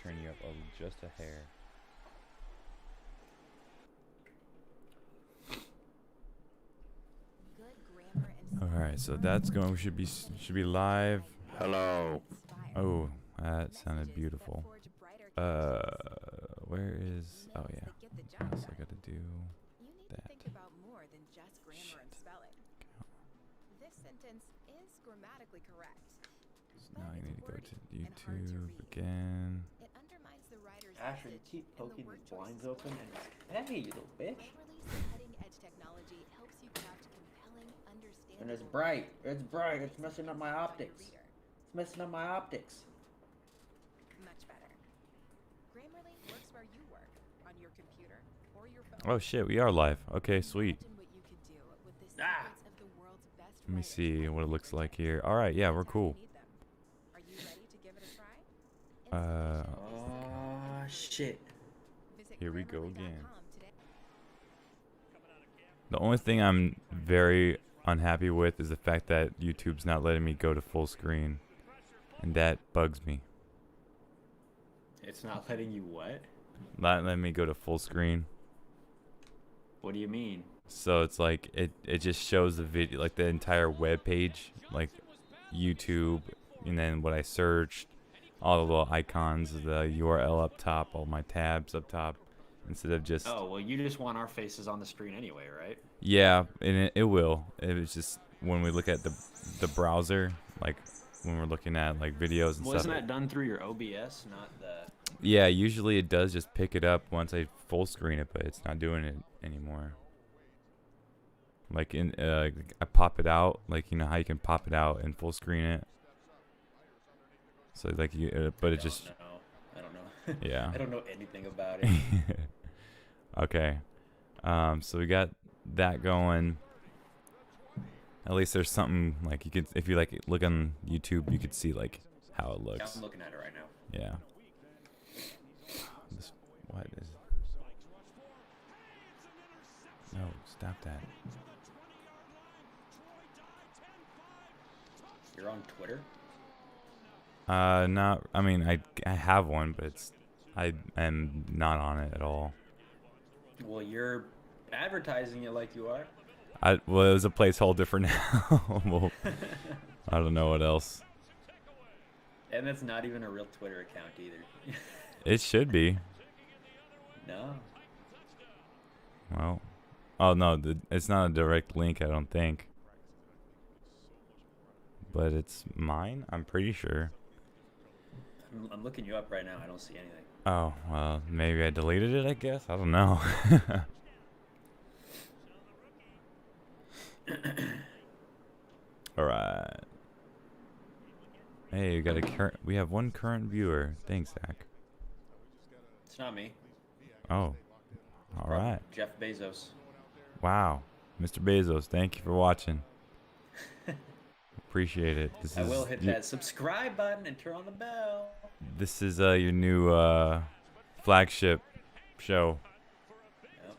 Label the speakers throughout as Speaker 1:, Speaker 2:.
Speaker 1: turn you up just a hair. Alright, so that's going. We should be live.
Speaker 2: Hello.
Speaker 1: Oh, that sounded beautiful. Where is? Oh yeah. What else I gotta do? That. Shit.
Speaker 3: This sentence is grammatically correct.
Speaker 1: So now I need to go to YouTube again.
Speaker 3: It undermines the writer's
Speaker 2: Asher, you
Speaker 3: message,
Speaker 2: keep
Speaker 3: and the
Speaker 2: poking
Speaker 3: word
Speaker 2: these blinds
Speaker 3: choice is
Speaker 2: open
Speaker 3: poor.
Speaker 2: and hey, you little bitch.
Speaker 3: Grammarly's cutting-edge technology helps you craft compelling, understandable.
Speaker 2: And it's bright. It's bright. It's messing up my optics. It's messing up my optics.
Speaker 3: Much better. Grammarly works where you work, on your computer or your phone.
Speaker 1: Oh shit, we are live. Okay, sweet.
Speaker 3: Imagine what you could do with the
Speaker 2: Ah!
Speaker 3: secrets of the world's best
Speaker 1: Let me
Speaker 3: writers
Speaker 1: see what it looks
Speaker 3: for
Speaker 1: like
Speaker 3: tech.
Speaker 1: here. All right, yeah, we're
Speaker 3: Anytime
Speaker 1: cool.
Speaker 3: you need them. Are you ready to give it a try?
Speaker 2: Oh shit.
Speaker 3: Visit
Speaker 1: Here we go
Speaker 3: Grammarly.com
Speaker 1: again.
Speaker 3: today.
Speaker 1: The only thing I'm very unhappy with is the fact that YouTube's not letting me go to full screen, and that bugs me.
Speaker 2: It's not letting you what?
Speaker 1: Not letting me go to full screen.
Speaker 2: What do you mean?
Speaker 1: So it's like it just shows the video, like the entire web page, like YouTube, and then what I searched, all the little icons, the URL up top, all my tabs up top, instead of just
Speaker 2: Oh, well, you just want our faces on the screen anyway, right?
Speaker 1: yeah, and it will. It was just when we look at the browser, like when we're looking at like videos and
Speaker 2: Well,
Speaker 1: stuff.
Speaker 2: isn't that done through your OBS, not the...
Speaker 1: Yeah, usually it does just pick it up once I full screen it, but it's not doing it anymore. Like I pop it out, like you know how you can pop it out and full screen it. So like you, but it just
Speaker 2: I don't know.
Speaker 1: yeah.
Speaker 2: I don't know anything about it.
Speaker 1: Okay, so we got that going. At least there's something like you could, if you like look on YouTube, you could see like how it
Speaker 2: Yeah,
Speaker 1: looks.
Speaker 2: I'm looking at it right now.
Speaker 1: Yeah. What is? No, stop that.
Speaker 2: You're on Twitter?
Speaker 1: Not. I mean, I have one, but I am not on it at all.
Speaker 2: Well, you're advertising it like you are.
Speaker 1: Well, it was a placeholder for now. Well, I don't know what else.
Speaker 2: And it's not even a real Twitter account either.
Speaker 1: It should be.
Speaker 2: No.
Speaker 1: Well, oh no, it's not a direct link. I don't think. But it's mine. I'm pretty sure.
Speaker 2: I'm looking you up right now. I don't see anything.
Speaker 1: Oh well, maybe I deleted it. I guess I don't know. All right. Hey, we have one current viewer. Thanks, Zach.
Speaker 2: It's not me.
Speaker 1: Oh, all right.
Speaker 2: Jeff Bezos.
Speaker 1: Wow, Mr. Bezos, thank you for watching. Appreciate it.
Speaker 2: I will hit that subscribe button and turn on the bell.
Speaker 1: This is your new flagship show.
Speaker 2: Yep.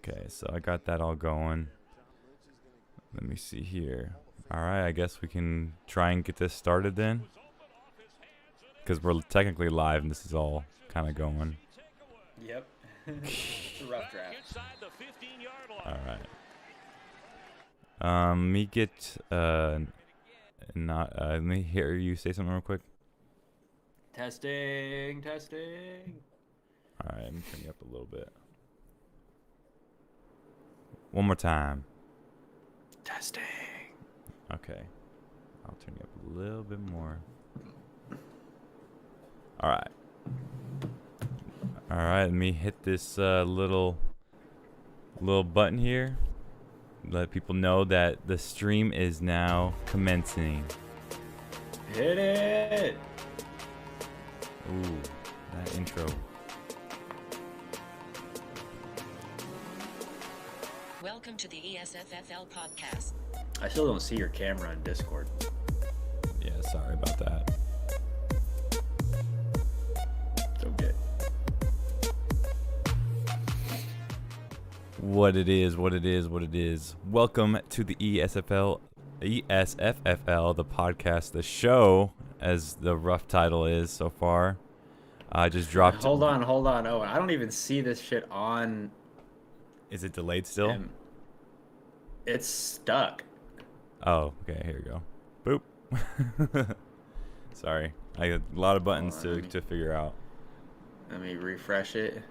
Speaker 1: Okay, so I got that all going. Let me see here. All right, I guess we can try and get this started then, because we're technically live and this is all kind of going.
Speaker 2: Yep. It's a rough draft.
Speaker 1: All right. Let me get let me hear you say something real quick.
Speaker 2: Testing.
Speaker 1: All right, let me turn you up a little bit. One more time.
Speaker 2: Testing.
Speaker 1: Okay. I'll turn you up a little bit more. All right. All right, let me hit this little button here. Let people know that the stream is now commencing.
Speaker 2: Hit it.
Speaker 1: Ooh, that intro.
Speaker 4: Welcome to the ESFFL podcast.
Speaker 2: I still don't see your camera on Discord.
Speaker 1: Yeah, sorry about that.
Speaker 2: It's okay.
Speaker 1: What it is. Welcome to the ESFFL, the podcast, the show as the rough title is so far. I just dropped.
Speaker 5: Hold on, Owen. I don't even see this shit on.
Speaker 1: Is it delayed still?
Speaker 5: It's stuck.
Speaker 1: Oh, okay. Here we go. Boop. Sorry, I got a lot of buttons to figure out.
Speaker 5: Let me refresh it.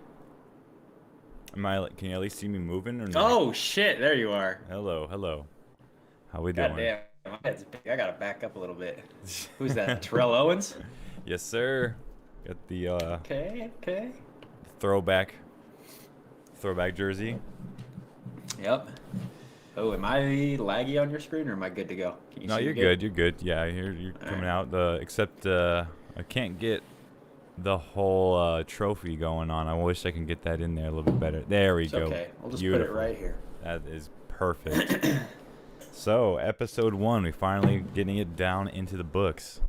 Speaker 1: Can you at least see me moving or not?
Speaker 5: Oh shit! There you are.
Speaker 1: Hello. How we doing?
Speaker 5: God damn, my head's big. I gotta back up a little bit. Who's that? Terrell Owens?
Speaker 1: Yes, sir. Got the
Speaker 5: Okay.
Speaker 1: throwback jersey.
Speaker 5: Yep. Oh, am I laggy on your screen or am I good to go? Can you
Speaker 1: No,
Speaker 5: see
Speaker 1: you're
Speaker 5: me
Speaker 1: good. You're good. Yeah, you're coming out. Except I can't get the whole trophy going on. I wish I can get that in there a little bit better. There we go.
Speaker 5: Okay, we'll just
Speaker 1: Beautiful.
Speaker 5: put it right here.
Speaker 1: That is perfect. So, episode 1, we finally getting it down into the books.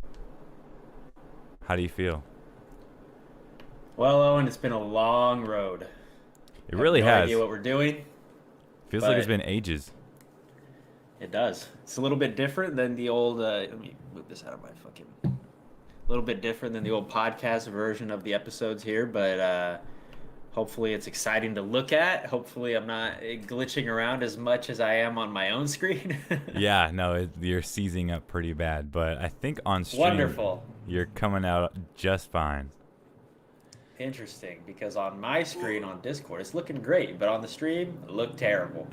Speaker 1: How do you feel?
Speaker 5: Well, Owen, it's been a long road.
Speaker 1: It really
Speaker 5: no
Speaker 1: has.
Speaker 5: idea what we're doing.
Speaker 1: Feels like it's been ages.
Speaker 5: It does. It's a little bit different than the old. Let me move this out of my fucking. A little bit different than the old podcast version of the episodes here, but hopefully it's exciting to look at. Hopefully I'm not glitching around as much as I am on my own screen.
Speaker 1: Yeah, no, you're seizing up pretty bad, but I think on stream
Speaker 5: Wonderful.
Speaker 1: You're coming out just fine.
Speaker 5: Interesting, because on my screen on Discord it's looking great, but on the stream it looked terrible.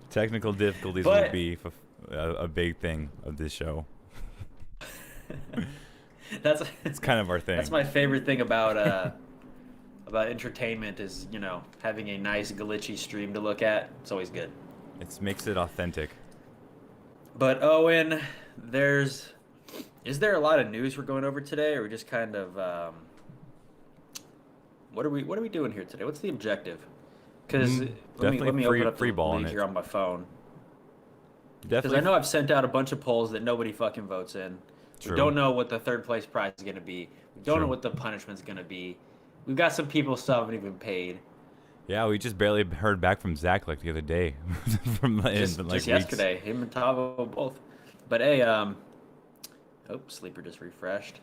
Speaker 1: Technical difficulties will be a big thing of this show. It's kind of our thing.
Speaker 5: That's my favorite thing about entertainment is, having a nice glitchy stream to look at. It's always good.
Speaker 1: It makes it authentic.
Speaker 5: But Owen, is there a lot of news we're going over today, or we just kind of what are we doing here today? What's the objective? Because let me open up
Speaker 1: free
Speaker 5: the
Speaker 1: ball
Speaker 5: league here on my phone. Because
Speaker 1: Definitely.
Speaker 5: I know I've sent out a bunch of polls that nobody fucking votes in.
Speaker 1: True.
Speaker 5: We don't know what the third place prize is going to be. We don't know what the punishment's going to be. We've got some people still haven't even paid.
Speaker 1: Yeah, we just barely heard back from Zach like the other day.
Speaker 5: Just yesterday, him and Tavo both. But hey, Sleeper just refreshed.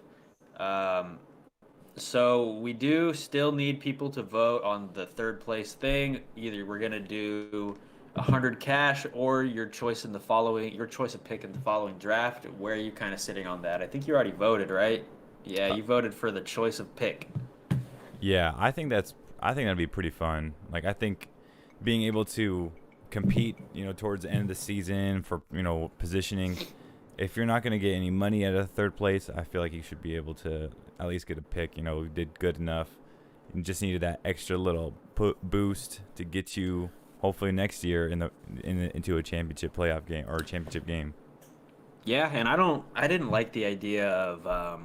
Speaker 5: So we do still need people to vote on the third place thing. Either we're gonna do 100 cash or your choice of pick in the following draft. Where are you kind of sitting on that? I think you already voted, right? Yeah, you voted for the choice of pick.
Speaker 1: Yeah, I think that'd be pretty fun. Like, I think being able to compete, towards the end of the season for, positioning. If you're not going to get any money out of third place, I feel like you should be able to at least get a pick. We did good enough. You just needed that extra little boost to get you, hopefully next year, into a championship playoff game or a championship game. Yeah,
Speaker 5: and I didn't like the idea of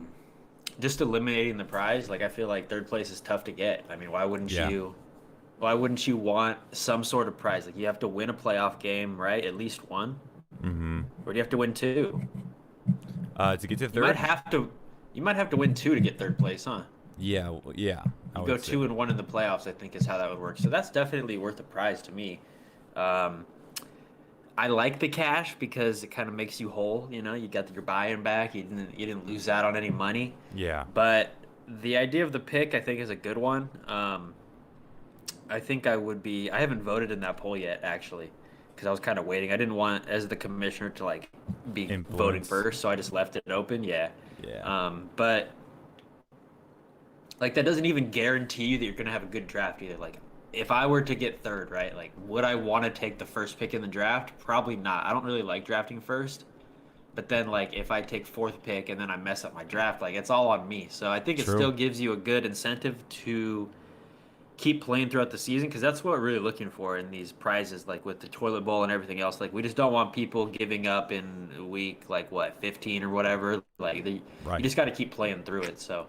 Speaker 5: just eliminating the prize. Like, I feel like third place is tough to get. I mean, why wouldn't you want some sort of prize? Like, you have to win a playoff game, right? At least one.
Speaker 1: Mm-hmm.
Speaker 5: Or do you have to win 2?
Speaker 1: To get to third?
Speaker 5: You might have to win 2 to get third place, huh?
Speaker 1: Yeah. You
Speaker 5: go 2-1 in the playoffs, I think, is how that would work. So that's definitely worth a prize to me. I like the cash because it kind of makes you whole. You got your buy-in back. You didn't lose out on any money.
Speaker 1: Yeah.
Speaker 5: But the idea of the pick, I think, is a good one. I think I haven't voted in that poll yet, actually, because I was kind of waiting. I didn't want, as the commissioner, to be voting first, so I just left it open. Yeah. But that doesn't even guarantee you that you're gonna have a good draft either. If I were to get third, right? Would I want to take the first pick in the draft? Probably not. I don't really like drafting first. But then, if I take fourth pick and then I mess up my draft, it's all on me. So I think it still gives you a good incentive to keep playing throughout the season, because that's what we're really looking for in these prizes, with the toilet bowl and everything else. We just don't want people giving up in week 15 or whatever. You just got to keep playing through it. So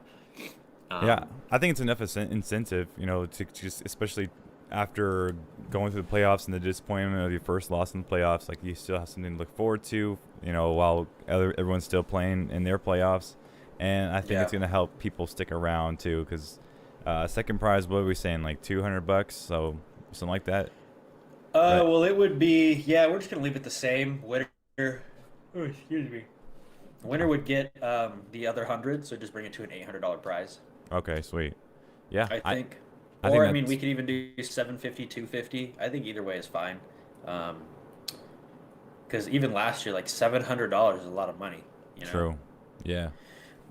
Speaker 1: yeah, I think it's enough incentive, to just, especially after going through the playoffs and the disappointment of your first loss in the playoffs, you still have something to look forward to, while everyone's still playing in their playoffs. And I think it's going to help people stick around too, because second prize, what are we saying, $200, so something like that?
Speaker 5: Well, it would be, we're just gonna leave it the same. Winner, excuse me. Winner would get the other 100, so just bring it to an $800 prize.
Speaker 1: Okay, sweet. Yeah,
Speaker 5: I think.
Speaker 1: I think
Speaker 5: Or I mean,
Speaker 1: that's
Speaker 5: we could even do 750, 250. I think either way is fine. Because even last year, like $700 is a lot of money, you know.
Speaker 1: true. Yeah.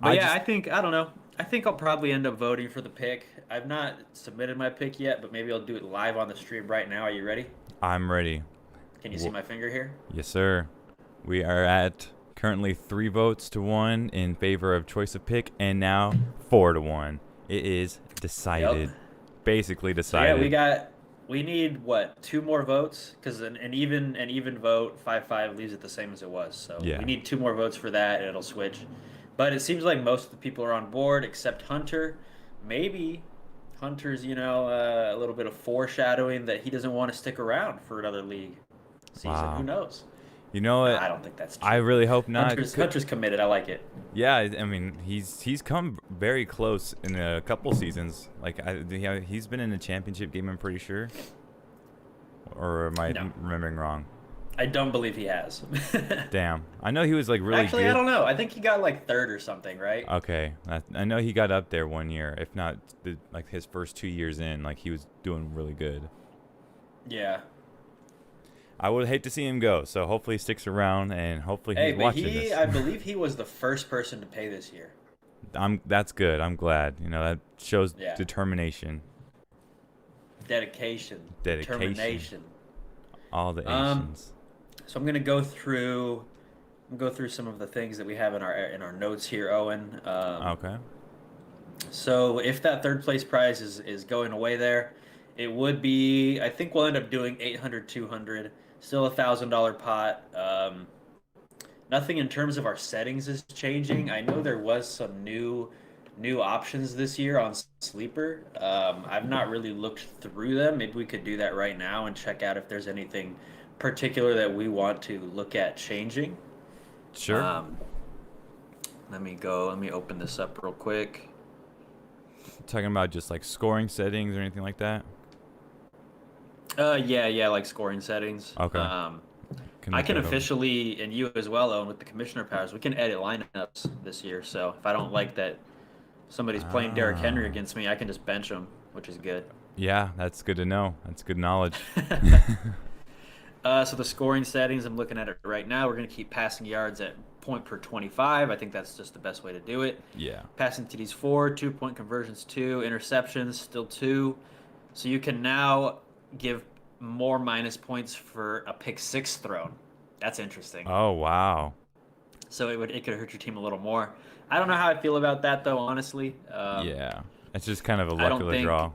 Speaker 5: But
Speaker 1: I
Speaker 5: yeah,
Speaker 1: just
Speaker 5: I don't know. I think I'll probably end up voting for the pick. I've not submitted my pick yet, but maybe I'll do it live on the stream right now. Are you ready?
Speaker 1: I'm ready.
Speaker 5: Can you see my finger here?
Speaker 1: Yes, sir. We are at currently 3 votes to 1 in favor of choice of pick, and now 4 to 1. It is decided.
Speaker 5: Yep.
Speaker 1: Basically
Speaker 5: So yeah,
Speaker 1: decided.
Speaker 5: we need what, 2 more votes? Because an even vote 5-5 leaves it the same as it was. So
Speaker 1: Yeah.
Speaker 5: we need 2 more votes for that, and it'll switch. But it seems like most of the people are on board except Hunter. Maybe Hunter's, a little bit of foreshadowing that he doesn't want to stick around for another league season.
Speaker 1: Wow.
Speaker 5: Who knows?
Speaker 1: You know what?
Speaker 5: I don't think that's true.
Speaker 1: I really hope not.
Speaker 5: Hunter's committed. I like it.
Speaker 1: Yeah, I mean, he's come very close in a couple seasons. Like he's been in a championship game, I'm pretty sure. Or am I
Speaker 5: No.
Speaker 1: remembering wrong?
Speaker 5: I don't believe he has.
Speaker 1: Damn. I know he was like really
Speaker 5: Actually,
Speaker 1: good.
Speaker 5: I don't know. I think he got like 3rd or something, right?
Speaker 1: Okay, I know he got up there one year, if not like his first 2 years in, like he was doing really good.
Speaker 5: Yeah.
Speaker 1: I would hate to see him go, so hopefully he sticks around and hopefully
Speaker 5: Hey,
Speaker 1: he's
Speaker 5: but
Speaker 1: watching this.
Speaker 5: I believe he was the first person to pay this year.
Speaker 1: That's good. I'm glad. That shows
Speaker 5: Yeah.
Speaker 1: determination,
Speaker 5: Dedication.
Speaker 1: Dedication.
Speaker 5: Determination.
Speaker 1: all the Asians.
Speaker 5: So I'm gonna go through some of the things that we have in our notes here, Owen.
Speaker 1: Okay.
Speaker 5: So if that 3rd place prize is going away there, it would be, I think we'll end up doing 800, 200, still $1,000 pot. Nothing in terms of our settings is changing. I know there was some new options this year on Sleeper. I've not really looked through them. Maybe we could do that right now and check out if there's anything particular that we want to look at changing.
Speaker 1: Sure.
Speaker 5: Let me open this up real quick.
Speaker 1: Talking about just like scoring settings or anything like that.
Speaker 5: Yeah, like scoring settings.
Speaker 1: Okay.
Speaker 5: I
Speaker 1: I
Speaker 5: can officially, and you as well, Owen, with the commissioner powers, we can edit lineups this year. So if I don't like that somebody's playing Derrick Henry against me, I can just bench him, which is good.
Speaker 1: Yeah, that's good to know. That's good knowledge.
Speaker 5: So the scoring settings, I'm looking at it right now. We're going to keep passing yards at point per 25. I think that's just the best way to do it.
Speaker 1: Yeah.
Speaker 5: Passing TDs 4, 2-point conversions 2, interceptions still 2. So you can now give more minus points for a pick 6 thrown. That's interesting.
Speaker 1: Oh wow.
Speaker 5: So it could hurt your team a little more. I don't know how I feel about that though, honestly.
Speaker 1: Yeah. It's just kind of a
Speaker 5: I
Speaker 1: luck
Speaker 5: don't
Speaker 1: of the
Speaker 5: think
Speaker 1: draw.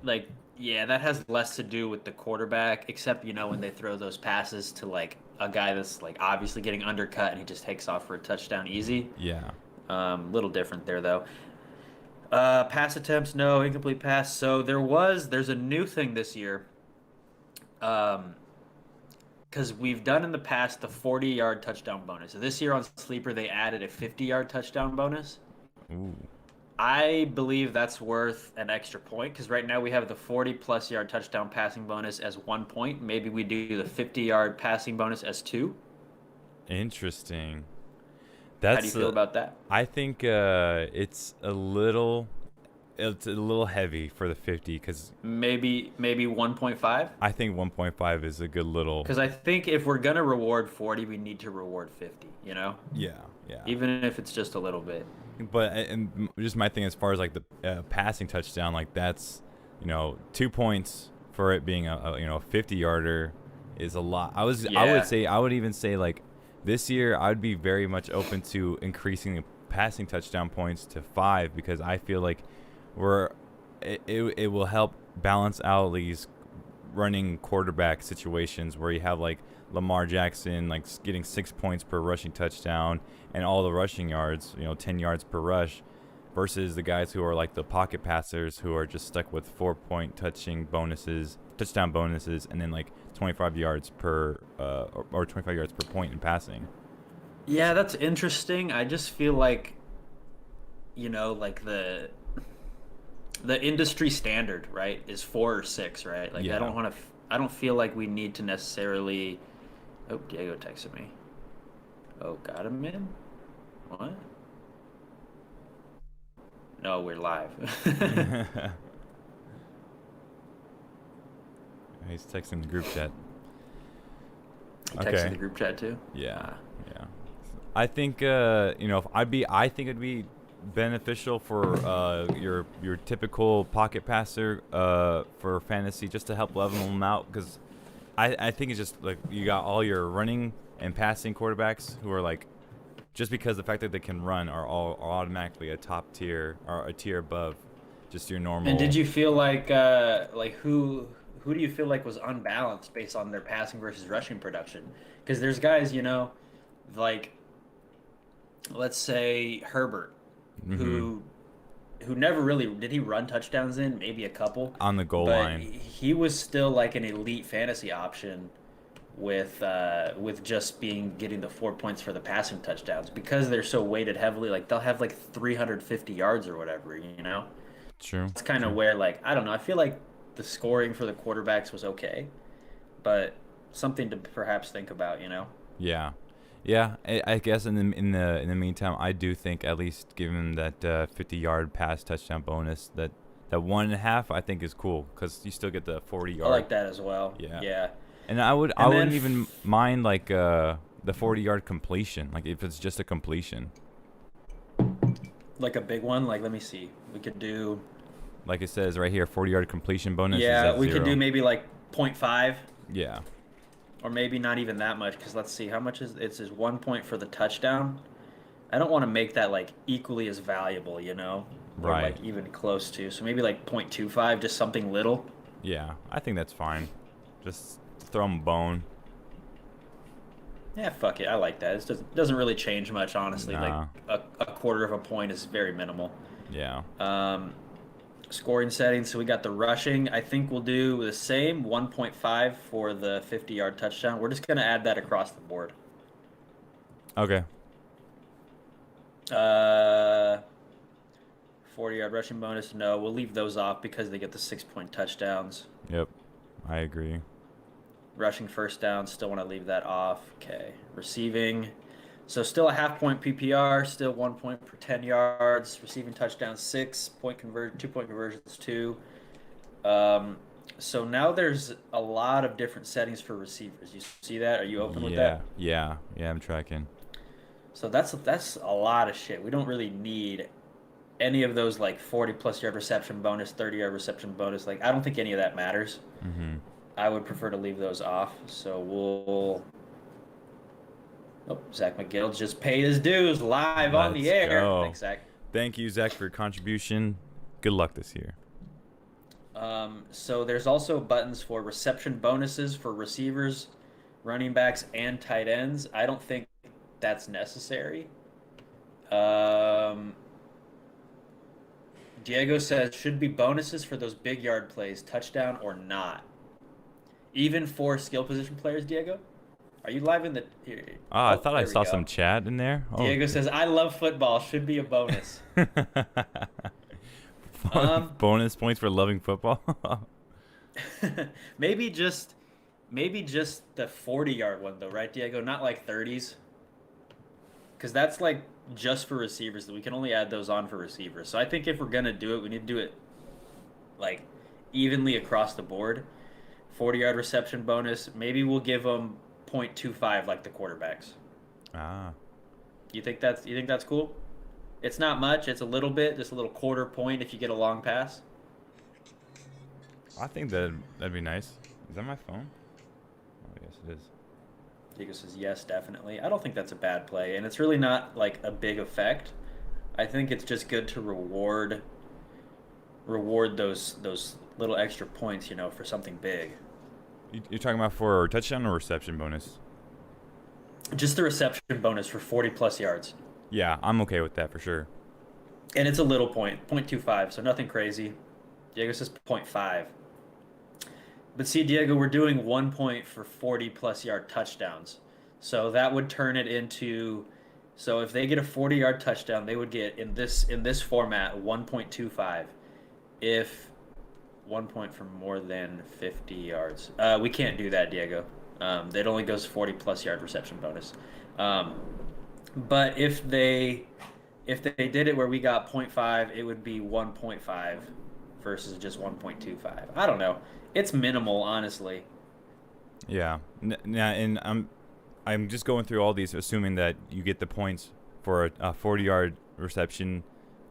Speaker 5: yeah, that has less to do with the quarterback, except when they throw those passes to like a guy that's like obviously getting undercut and he just takes off for a touchdown easy.
Speaker 1: Yeah.
Speaker 5: Little different there though. Pass attempts, no. Incomplete pass. So there's a new thing this year. Because we've done in the past the 40-yard touchdown bonus. So this year on Sleeper, they added a 50-yard touchdown bonus.
Speaker 1: Ooh.
Speaker 5: I believe that's worth an extra point because right now we have the 40-plus yard touchdown passing bonus as 1 point. Maybe we do the 50-yard passing bonus as 2.
Speaker 1: Interesting.
Speaker 5: How do you feel about that?
Speaker 1: I think it's a little heavy for the 50 because
Speaker 5: Maybe 1.5?
Speaker 1: I think 1.5 is a good little.
Speaker 5: Because I think if we're going to reward 40, we need to reward 50,
Speaker 1: Yeah.
Speaker 5: Even if it's just a little bit.
Speaker 1: But and just my thing as far as like the passing touchdown, like that's 2 points for it being a 50-yarder is a lot. I would even say like this year I would be very much open to increasing the passing touchdown points to 5 because I feel like it will help balance out these running quarterback situations where you have like Lamar Jackson like getting 6 points per rushing touchdown and all the rushing yards, 10 yards per rush, versus the guys who are like the pocket passers who are just stuck with 4-point touchdown bonuses, and then like 25 yards per or 25 yards per point in passing.
Speaker 5: Yeah, that's interesting. I just feel like, like the industry standard, right, is 4 or 6, right? Like
Speaker 1: Yeah.
Speaker 5: I don't feel like we need to necessarily. Oh, Diego texted me. Oh, got him in. What? No, we're live.
Speaker 1: He's texting the group chat.
Speaker 5: You
Speaker 1: Okay.
Speaker 5: texting the group chat too?
Speaker 1: Yeah. Yeah. I think I think it'd be beneficial for your typical pocket passer for fantasy, just to help level them out, because I think it's just like you got all your running and passing quarterbacks who are like, just because the fact that they can run are all automatically a top tier or a tier above just your normal.
Speaker 5: And did you feel like who do you feel like was unbalanced based on their passing versus rushing production? Because there's guys, like let's say Herbert, who never really did he run touchdowns in, maybe a couple
Speaker 1: on the goal
Speaker 5: but
Speaker 1: line.
Speaker 5: He was still like an elite fantasy option with just getting the 4 points for the passing touchdowns, because they're so weighted heavily. Like they'll have like 350 yards or whatever.
Speaker 1: True.
Speaker 5: It's kind of where, like, I don't know. I feel like the scoring for the quarterbacks was okay, but something to perhaps think about.
Speaker 1: Yeah. Yeah, I guess in the meantime, I do think, at least given that 50-yard pass touchdown bonus, that 1.5 I think is cool, because you still get the 40-yard.
Speaker 5: I like that as well.
Speaker 1: Yeah.
Speaker 5: Yeah.
Speaker 1: And I wouldn't even mind like the 40-yard completion, like if it's just a completion.
Speaker 5: Like a big one. Like, let me see. We could do.
Speaker 1: Like it says right here, 40-yard completion bonus.
Speaker 5: Yeah, we
Speaker 1: 0.
Speaker 5: could do maybe like 0.5.
Speaker 1: Yeah.
Speaker 5: Or maybe not even that much, because let's see, how much is it? Says 1 point for the touchdown. I don't want to make that like equally as valuable, Or
Speaker 1: Right.
Speaker 5: like even close to. So maybe like 0.25, just something little.
Speaker 1: Yeah, I think that's fine. Just throw them a bone.
Speaker 5: Yeah, fuck it. I like that. It doesn't really change much, honestly.
Speaker 1: Nah.
Speaker 5: Like a quarter of a point is very minimal.
Speaker 1: Yeah.
Speaker 5: Scoring settings. So we got the rushing. I think we'll do the same, 1.5 for the 50-yard touchdown. We're just gonna add that across the board.
Speaker 1: Okay.
Speaker 5: 40-yard rushing bonus. No, we'll leave those off because they get the 6-point touchdowns.
Speaker 1: Yep. I agree.
Speaker 5: Rushing first down, still want to leave that off. Okay. Receiving. So still a half-point PPR, still 1 point per 10 yards. Receiving touchdown, 6-point conversion, 2-point conversions, 2. So now there's a lot of different settings for receivers. You see that? Are you open with that?
Speaker 1: Yeah, I'm tracking.
Speaker 5: So that's a lot of shit. We don't really need any of those like 40+ yard reception bonus, 30-yard reception bonus. Like, I don't think any of that matters.
Speaker 1: Mm-hmm.
Speaker 5: I would prefer to leave those off. So we'll. Oh, Zach McGill just paid his dues live on the air.
Speaker 1: Go.
Speaker 5: Thanks, Zach.
Speaker 1: Thank you, Zach, for your contribution. Good luck this year.
Speaker 5: So there's also buttons for reception bonuses for receivers, running backs, and tight ends. I don't think that's necessary. Diego says, should be bonuses for those big yard plays, touchdown or not. Even for skill position players, Diego? Are you live in the... Here.
Speaker 1: I thought I
Speaker 5: there we
Speaker 1: saw
Speaker 5: go.
Speaker 1: some chat in there.
Speaker 5: Diego says, I love football. Should be a bonus.
Speaker 1: Bonus points for loving football.
Speaker 5: Maybe just the 40-yard one, though, right, Diego? Not like 30s. Because that's like just for receivers. We can only add those on for receivers. So I think if we're going to do it, we need to do it like evenly across the board. 40-yard reception bonus. Maybe we'll give them 0.25 like the quarterbacks. You think that's cool? It's not much. It's a little bit, just a little quarter point if you get a long pass.
Speaker 1: I think that'd be nice. Is that my phone? Oh, yes, it is.
Speaker 5: Diego says yes, definitely. I don't think that's a bad play, and it's really not like a big effect. I think it's just good to reward those little extra points, for something big.
Speaker 1: You're talking about for touchdown or reception bonus?
Speaker 5: Just the reception bonus for 40+ yards.
Speaker 1: Yeah, I'm okay with that for sure.
Speaker 5: And it's a little point, 0.25, so nothing crazy. Diego says 0.5. But see, Diego, we're doing 1 point for 40+ yard touchdowns. So that would turn it into... So if they get a 40-yard touchdown, they would get, in this format, 1.25. If 1 point for more than 50 yards. We can't do that, Diego. That only goes 40+ yard reception bonus. But if they did it where we got point 0.5, it would be 1.5 versus just 1.25. I don't know. It's minimal, honestly.
Speaker 1: Yeah. And I'm just going through all these, assuming that you get the points for a 40-yard reception,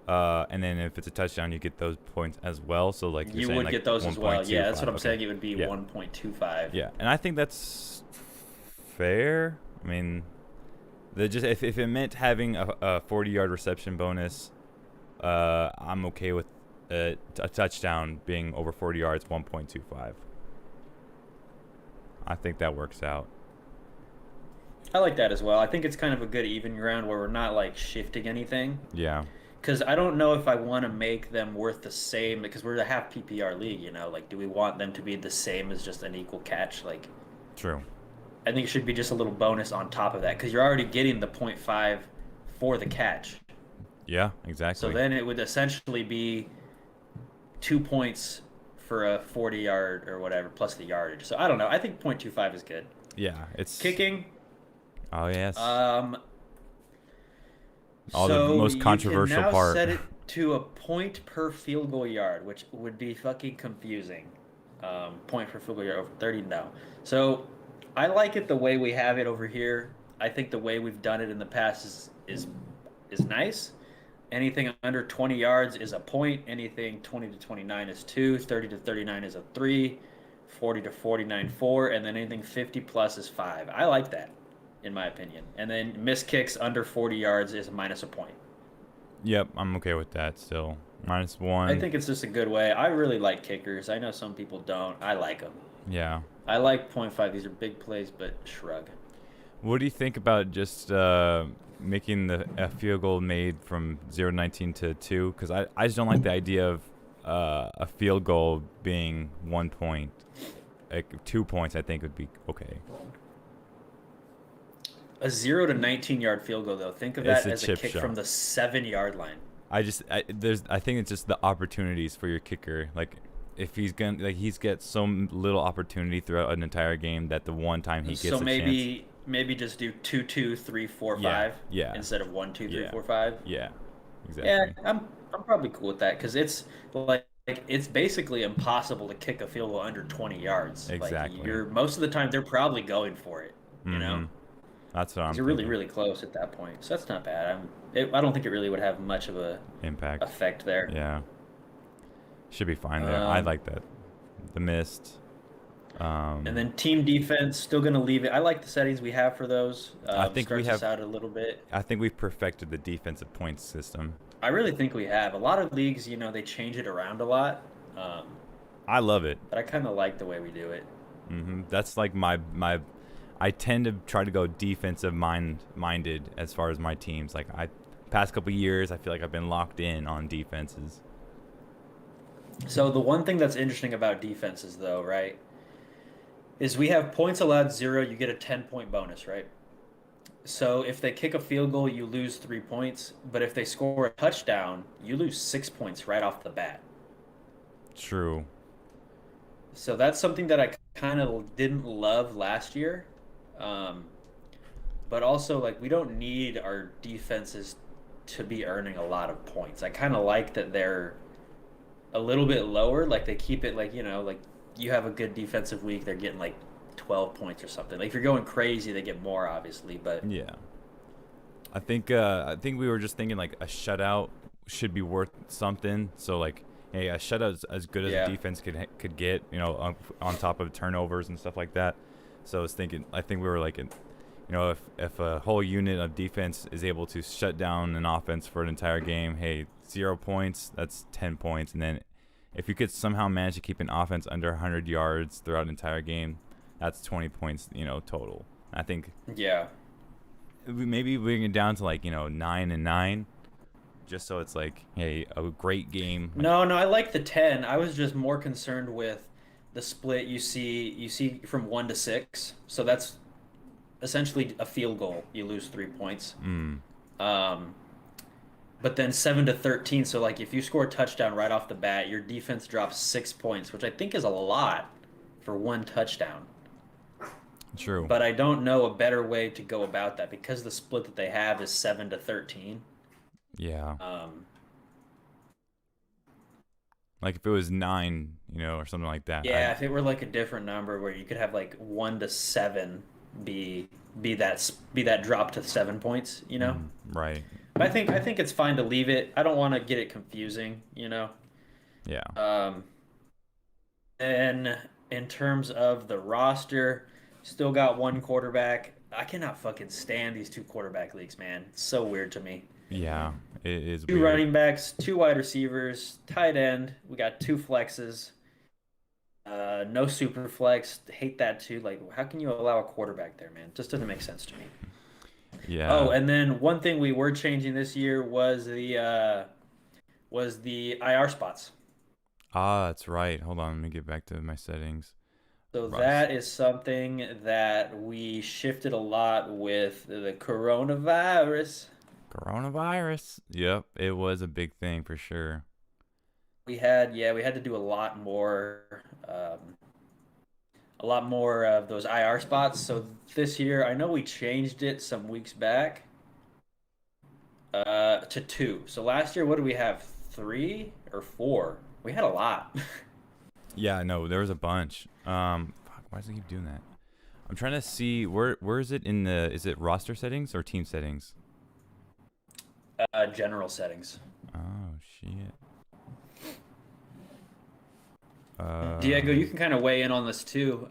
Speaker 1: and then if it's a touchdown, you get those points as well. So like you're
Speaker 5: You
Speaker 1: saying,
Speaker 5: would
Speaker 1: like
Speaker 5: get those as well. Yeah, that's what I'm
Speaker 1: okay.
Speaker 5: saying. It would be
Speaker 1: Yeah.
Speaker 5: 1.25.
Speaker 1: Yeah, and I think that's fair. I mean, if it meant having a 40-yard reception bonus, I'm okay with a touchdown being over 40 yards, 1.25. I think that works out.
Speaker 5: I like that as well. I think it's kind of a good even ground where we're not like shifting anything.
Speaker 1: Yeah,
Speaker 5: Because I don't know if I want to make them worth the same because we're a half PPR league, you know? Like, do we want them to be the same as just an equal catch? Like,
Speaker 1: true.
Speaker 5: I think it should be just a little bonus on top of that because you're already getting the point 0.5 for the catch.
Speaker 1: Yeah, exactly.
Speaker 5: So then it would essentially be 2 points for a 40-yard or whatever plus the yardage. So I don't know. I think 0.25 is good.
Speaker 1: Yeah, it's
Speaker 5: Kicking.
Speaker 1: Oh yes.
Speaker 5: Um.
Speaker 1: The most controversial
Speaker 5: you can now
Speaker 1: part.
Speaker 5: set it to a point per field goal yard, which would be fucking confusing. Point per field goal yard over 30, no. So I like it the way we have it over here. I think the way we've done it in the past is nice. Anything under 20 yards is a point. Anything 20 to 29 is 2. 30 to 39 is a 3. 40 to 49, 4. And then anything 50 plus is 5. I like that, in my opinion. And then missed kicks under 40 yards is minus a point.
Speaker 1: Yep, I'm okay with that still. -1.
Speaker 5: I think it's just a good way. I really like kickers. I know some people don't. I like them.
Speaker 1: Yeah.
Speaker 5: I like 0.5. These are big plays, but shrug.
Speaker 1: What do you think about just making a field goal made from 0-19 to 2? Because I just don't like the idea of a field goal being 1 point. Like 2 points, I think would be okay.
Speaker 5: A 0 to 19-yard field goal, though. Think of
Speaker 1: It's
Speaker 5: that
Speaker 1: a
Speaker 5: as a
Speaker 1: chip
Speaker 5: kick
Speaker 1: shot.
Speaker 5: from the 7-yard line.
Speaker 1: I think it's just the opportunities for your kicker. Like if he's gets so little opportunity throughout an entire game that the one time he gets
Speaker 5: So
Speaker 1: a chance.
Speaker 5: maybe just do 2, 2, 3, 4,
Speaker 1: Yeah,
Speaker 5: 5
Speaker 1: yeah.
Speaker 5: instead of 1, 2, 3,
Speaker 1: Yeah.
Speaker 5: 4, 5.
Speaker 1: Yeah,
Speaker 5: Yeah,
Speaker 1: exactly.
Speaker 5: I'm probably cool with that because it's like it's basically impossible to kick a field goal under 20 yards.
Speaker 1: Exactly.
Speaker 5: Like you're most of the time they're probably going for it. You know.
Speaker 1: Mhm. That's what I'm
Speaker 5: You're really,
Speaker 1: thinking.
Speaker 5: really close at that point, so that's not bad. I don't think it really would have much of a
Speaker 1: Impact.
Speaker 5: effect there.
Speaker 1: Yeah. Should be fine there. I
Speaker 5: Um,
Speaker 1: like that. The mist.
Speaker 5: And then team defense, still going to leave it. I like the settings we have for those.
Speaker 1: I think we
Speaker 5: starts
Speaker 1: have-
Speaker 5: us out a little bit.
Speaker 1: I think we've perfected the defensive points system.
Speaker 5: I really think we have. A lot of leagues, they change it around a lot,
Speaker 1: I love it.
Speaker 5: but I kind of like the way we do it.
Speaker 1: That's like my. I tend to try to go defensive minded as far as my teams. Like past couple years, I feel like I've been locked in on defenses.
Speaker 5: So the one thing that's interesting about defenses, though, right, is we have points allowed 0. You get a 10-point bonus, right? So if they kick a field goal, you lose 3 points. But if they score a touchdown, you lose 6 points right off the bat.
Speaker 1: True.
Speaker 5: So that's something that I kind of didn't love last year. But also, like, we don't need our defenses to be earning a lot of points. I kind of like that they're a little bit lower. Like, they keep it, like, like you have a good defensive week, they're getting, like, 12 points or something. Like, if you're going crazy, they get more, obviously. But
Speaker 1: Yeah. I think we were just thinking like a shutout should be worth something. So like, hey, a shutout's as good as
Speaker 5: Yeah.
Speaker 1: a defense could get, on top of turnovers and stuff like that. So I think we were like, if a whole unit of defense is able to shut down an offense for an entire game, hey, 0 points, that's 10 points. And then if you could somehow manage to keep an offense under 100 yards throughout an entire game, that's 20 points, total. I think
Speaker 5: yeah.
Speaker 1: maybe bring it down to like 9-9, just so it's like, hey, a great game.
Speaker 5: No, I like the 10. I was just more concerned with the split you see from 1 to 6. So that's essentially a field goal. You lose 3 points. But then 7 to 13. So like if you score a touchdown right off the bat, your defense drops 6 points, which I think is a lot for one touchdown.
Speaker 1: True.
Speaker 5: but I don't know a better way to go about that because the split that they have is 7-13.
Speaker 1: Yeah.
Speaker 5: Um,
Speaker 1: Like if it was 9, or something like that.
Speaker 5: yeah, if it were like a different number where you could have like 1-7 be be that drop to 7 points,
Speaker 1: Right.
Speaker 5: But I think it's fine to leave it. I don't want to get it confusing.
Speaker 1: Yeah.
Speaker 5: Um, and in terms of the roster, still got one quarterback. I cannot fucking stand these two quarterback leagues, man. It's so weird to me.
Speaker 1: Yeah. It is
Speaker 5: Two
Speaker 1: weird.
Speaker 5: running backs, two wide receivers, tight end. We got two flexes. No super flex. Hate that too. Like, how can you allow a quarterback there, man? Just doesn't make sense to me.
Speaker 1: Yeah.
Speaker 5: Oh, and then one thing we were changing this year was the IR spots.
Speaker 1: Ah, that's right. Hold on, let me get back to my settings.
Speaker 5: So
Speaker 1: Russ.
Speaker 5: that is something that we shifted a lot with the coronavirus.
Speaker 1: Coronavirus. Yep, it was a big thing for sure.
Speaker 5: We had to do a lot more of those IR spots. So this year, I know we changed it some weeks back, to two. So last year, what did we have? 3 or 4? We had a lot.
Speaker 1: Yeah, no, there was a bunch. Fuck, why does it keep doing that? I'm trying to see where is it in the is it roster settings or team settings?
Speaker 5: General settings.
Speaker 1: Oh shit.
Speaker 5: Diego, you can kind of weigh in on this too.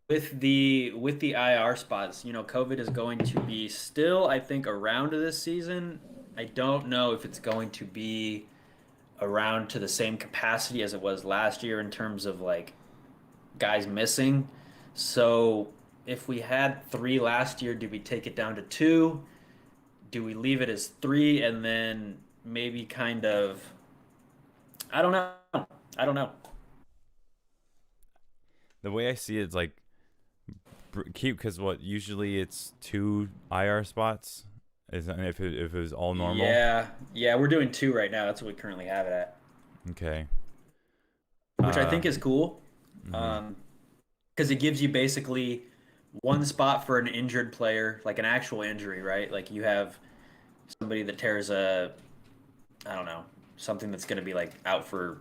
Speaker 5: With the IR spots, COVID is going to be still, I think, around this season. I don't know if it's going to be around to the same capacity as it was last year in terms of like guys missing. So if we had 3 last year, do we take it down to 2? Do we leave it as 3 and then maybe kind of I don't know. I don't know.
Speaker 1: The way I see it, it's like keep because what usually it's 2 IR spots. Is if it was all normal.
Speaker 5: Yeah, we're doing 2 right now. That's what we currently have it at,
Speaker 1: Okay.
Speaker 5: which I think is cool.
Speaker 1: Mhm.
Speaker 5: Because it gives you basically one spot for an injured player, like an actual injury, right? Like you have somebody that tears I don't know, something that's going to be like out for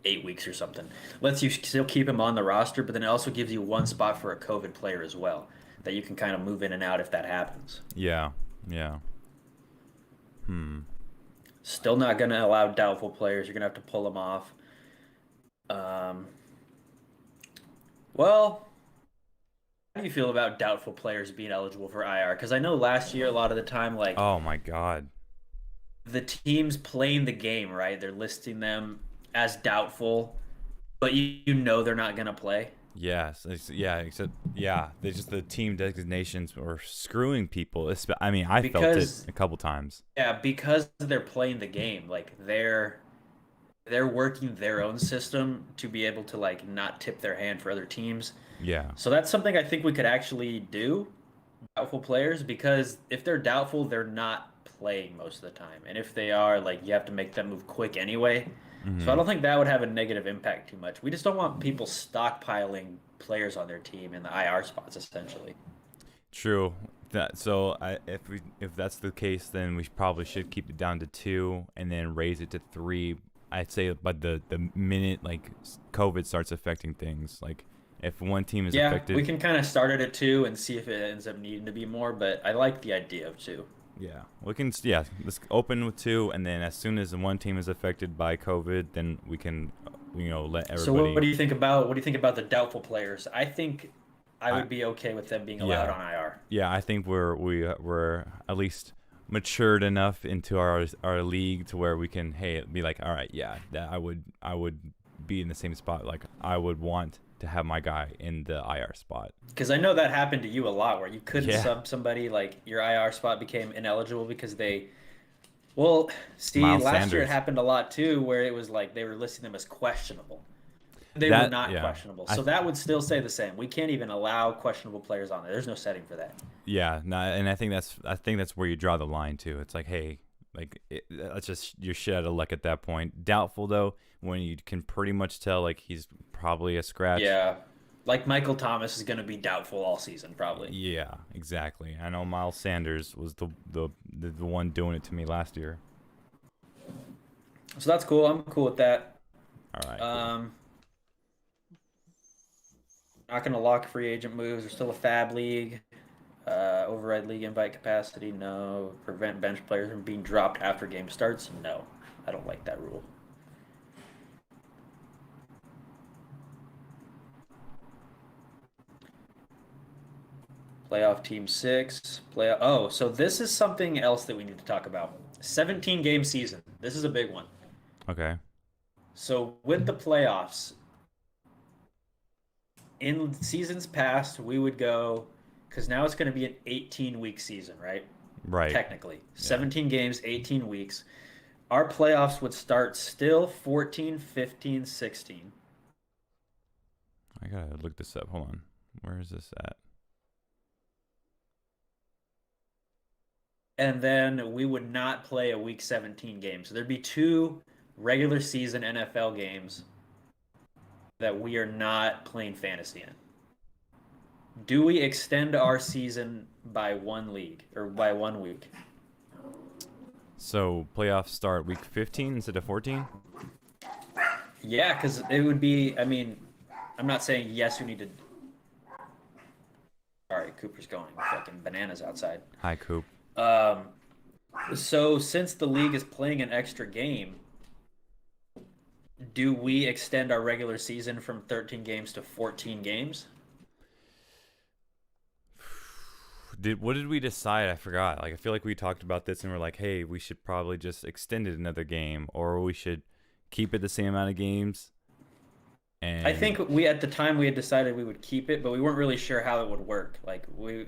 Speaker 5: 8 weeks or something. Lets you still keep him on the roster, but then it also gives you one spot for a COVID player as well that you can kind of move in and out if that happens.
Speaker 1: Yeah. Yeah.
Speaker 5: Still not going to allow doubtful players. You're going to have to pull them off. Um, well, how do you feel about doubtful players being eligible for IR? Because I know last year, a lot of the time, like
Speaker 1: Oh my God.
Speaker 5: the teams playing the game, right? They're listing them as doubtful, but you know they're not going to play.
Speaker 1: Yes. Except they just the team designations were screwing people. I mean, I felt it a couple times.
Speaker 5: Yeah, because they're playing the game, like they're working their own system to be able to like not tip their hand for other teams.
Speaker 1: Yeah.
Speaker 5: So that's something I think we could actually do, doubtful players, because if they're doubtful, they're not playing most of the time. And if they are, like you have to make them move quick anyway. So I don't think that would have a negative impact too much. We just don't want people stockpiling players on their team in the IR spots essentially.
Speaker 1: True. If that's the case, then we probably should keep it down to 2 and then raise it to 3. I'd say, but the minute like COVID starts affecting things, like if one team is
Speaker 5: Yeah,
Speaker 1: affected,
Speaker 5: we can kind of start it at 2 and see if it ends up needing to be more, but I like the idea of 2.
Speaker 1: yeah, we can. Yeah, let's open with 2, and then as soon as one team is affected by COVID, then we can, let
Speaker 5: So
Speaker 1: everybody.
Speaker 5: what do you think about the doubtful players? I think I
Speaker 1: I-
Speaker 5: would be okay with them being allowed
Speaker 1: Yeah.
Speaker 5: on IR.
Speaker 1: Yeah, I think we're at least matured enough into our league to where we can be like, all right, yeah, that I would be in the same spot. Like I would want to have my guy in the IR spot.
Speaker 5: Because I know that happened to you a lot, where you couldn't
Speaker 1: Yeah.
Speaker 5: sub somebody, like your IR spot became ineligible because they. Well, see,
Speaker 1: Miles
Speaker 5: last year it
Speaker 1: Sanders.
Speaker 5: happened a lot too, where it was like they were listing them as questionable. They were
Speaker 1: That-
Speaker 5: not
Speaker 1: yeah.
Speaker 5: questionable,
Speaker 1: I
Speaker 5: so that would still say the same. We can't even allow questionable players on there. There's no setting for that.
Speaker 1: Yeah, no, and I think that's where you draw the line too. It's like, hey, that's just you're shit out of luck at that point. Doubtful though, when you can pretty much tell like he's probably a scratch.
Speaker 5: Yeah. Like Michael Thomas is going to be doubtful all season, probably.
Speaker 1: Yeah, exactly. I know Miles Sanders was the one doing it to me last year.
Speaker 5: So that's cool. I'm cool with that.
Speaker 1: All right, cool.
Speaker 5: Um, Not going to lock free agent moves. There's still a fab league. Override league invite capacity, no. Prevent bench players from being dropped after game starts, no. I don't like that rule. Playoff team 6. Oh, so this is something else that we need to talk about. 17 game season. This is a big one.
Speaker 1: Okay.
Speaker 5: So with the playoffs, in seasons past, we would go because now it's going to be an 18-week season, right?
Speaker 1: Right.
Speaker 5: Technically,
Speaker 1: Yeah.
Speaker 5: 17 games, 18 weeks. Our playoffs would start still 14, 15, 16.
Speaker 1: I gotta look this up. Hold on. Where is this at?
Speaker 5: And then we would not play a week 17 game. So there'd be 2 regular season NFL games that we are not playing fantasy in. Do we extend our season by 1 league or by 1 week?
Speaker 1: So playoffs start week 15 instead of 14.
Speaker 5: Yeah, because it would be. I mean, I'm not saying yes. We need to. Sorry, Cooper's going fucking bananas outside.
Speaker 1: Hi, Coop.
Speaker 5: So since the league is playing an extra game, do we extend our regular season from 13 games to 14 games?
Speaker 1: What did we decide? I forgot. Like, I feel like we talked about this and we're like, hey, we should probably just extend it another game, or we should keep it the same amount of games. And
Speaker 5: I think we at the time we had decided we would keep it, but we weren't really sure how it would work. Like we